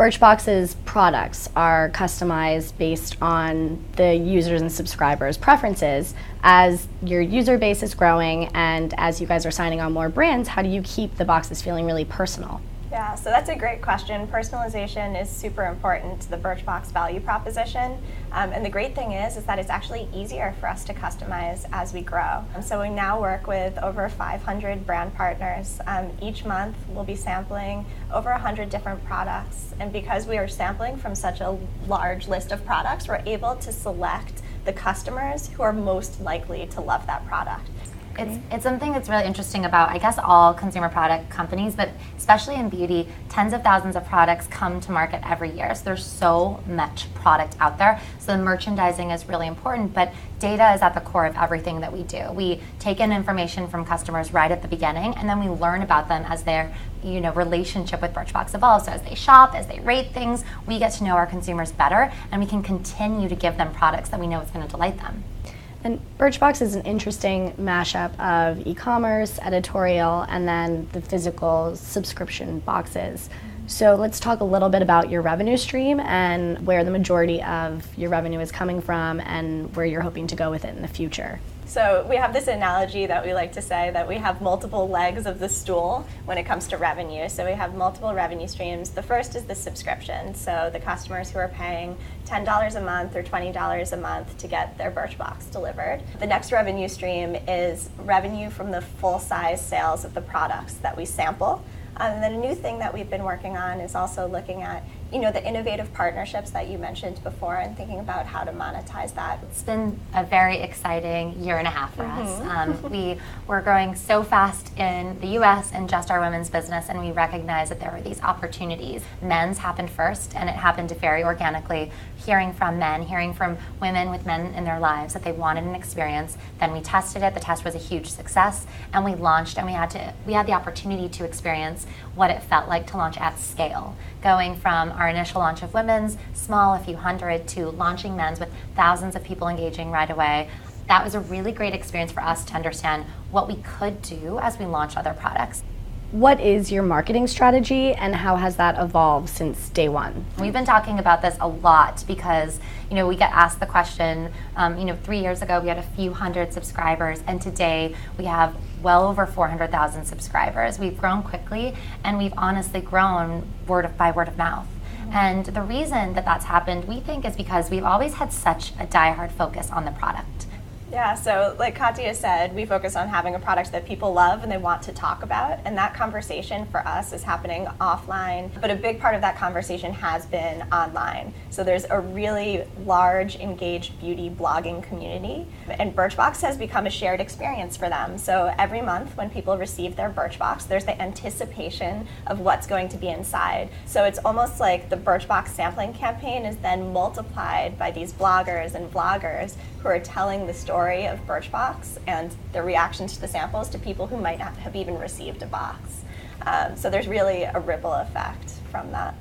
Birchbox's products are customized based on the users and subscribers' preferences. As your user base is growing and as you guys are signing on more brands, how do you keep the boxes feeling really personal? Yeah, so that's a great question. Personalization is super important to the Birchbox value proposition. And the great thing is that it's actually easier for us to customize as we grow. So we now work with over 500 brand partners. Each month we'll be sampling over 100 different products. And because we are sampling from such a large list of products, we're able to select the customers who are most likely to love that product. It's something that's really interesting about, I guess, all consumer product companies, but especially in beauty, tens of thousands of products come to market every year. So there's so much product out there. So the merchandising is really important, but data is at the core of everything that we do. We take in information from customers right at the beginning, and then we learn about them as their relationship with Birchbox evolves. So as they shop, as they rate things, we get to know our consumers better, and we can continue to give them products that we know is going to delight them. And Birchbox is an interesting mashup of e-commerce, editorial, and then the physical subscription boxes. So let's talk a little bit about your revenue stream and where the majority of your revenue is coming from and where you're hoping to go with it in the future. So we have this analogy that we like to say that we have multiple legs of the stool when it comes to revenue. So we have multiple revenue streams. The first is the subscription. So the customers who are paying $10 a month or $20 a month to get their Birchbox delivered. The next revenue stream is revenue from the full-size sales of the products that we sample. And then a new thing that we've been working on is also looking at the innovative partnerships that you mentioned before and thinking about how to monetize that. It's been a very exciting year and a half for us. We were growing so fast in the US and just our women's business, and we recognized that there were these opportunities. Men's happened first, and it happened very organically, hearing from men, hearing from women with men in their lives that they wanted an experience. Then we tested it. The test was a huge success, and we launched, and we had the opportunity to experience what it felt like to launch at scale, going from our initial launch of women's, small, a few hundred, to launching men's with thousands of people engaging right away. That was a really great experience for us to understand what we could do as we launch other products. What is your marketing strategy and how has that evolved since day one? We've been talking about this a lot because we get asked the question, 3 years ago we had a few hundred subscribers, and today we have well over 400,000 subscribers. We've grown quickly, and we've honestly grown by word of mouth. And the reason that that's happened, we think, is because we've always had such a diehard focus on the product. Yeah, so like Katia said, we focus on having a product that people love and they want to talk about, and that conversation for us is happening offline, but a big part of that conversation has been online. So there's a really large, engaged beauty blogging community, and Birchbox has become a shared experience for them. So every month when people receive their Birchbox, there's the anticipation of what's going to be inside. So it's almost like the Birchbox sampling campaign is then multiplied by these bloggers and vloggers who are telling the story of Birchbox and their reactions to the samples to people who might not have even received a box. So there's really a ripple effect from that.